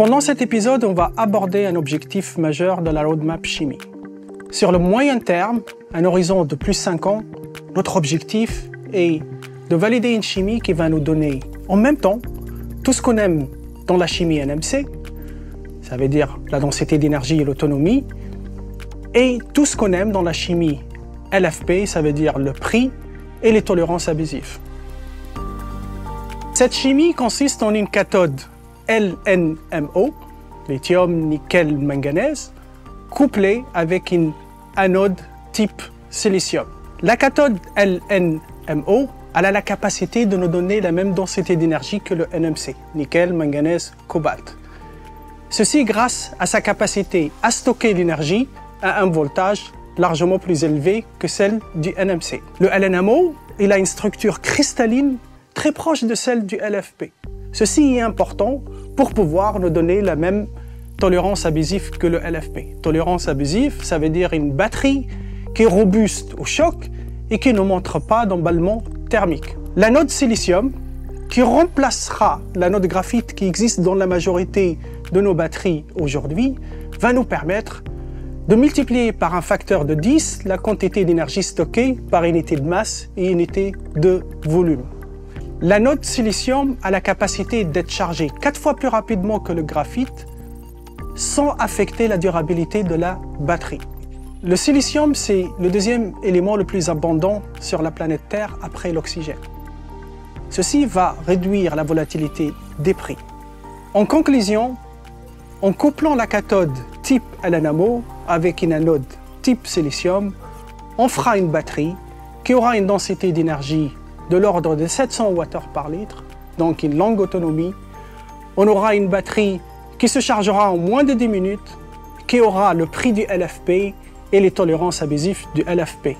Pendant cet épisode, on va aborder un objectif majeur de la roadmap chimie. Sur le moyen terme, un horizon de plus de 5 ans, notre objectif est de valider une chimie qui va nous donner en même temps tout ce qu'on aime dans la chimie NMC, ça veut dire la densité d'énergie et l'autonomie, et tout ce qu'on aime dans la chimie LFP, ça veut dire le prix et les tolérances abusives. Cette chimie consiste en une cathode LNMO, lithium, nickel, manganèse, couplée avec une anode type silicium. La cathode LNMO elle a la capacité de nous donner la même densité d'énergie que le NMC, nickel, manganèse, cobalt. Ceci grâce à sa capacité à stocker l'énergie à un voltage largement plus élevé que celle du NMC. Le LNMO, il a une structure cristalline très proche de celle du LFP. Ceci est important pour pouvoir nous donner la même tolérance abusive que le LFP. Tolérance abusive, ça veut dire une batterie qui est robuste au choc et qui ne montre pas d'emballement thermique. L'anode silicium, qui remplacera l'anode graphite qui existe dans la majorité de nos batteries aujourd'hui, va nous permettre de multiplier par un facteur de 10 la quantité d'énergie stockée par unité de masse et unité de volume. L'anode silicium a la capacité d'être chargée 4 fois plus rapidement que le graphite sans affecter la durabilité de la batterie. Le silicium, c'est le deuxième élément le plus abondant sur la planète Terre après l'oxygène. Ceci va réduire la volatilité des prix. En conclusion, en couplant la cathode type LNMO avec une anode type silicium, on fera une batterie qui aura une densité d'énergie de l'ordre de 700 Wh par litre, donc une longue autonomie. On aura une batterie qui se chargera en moins de 10 minutes, qui aura le prix du LFP et les tolérances abusives du LFP.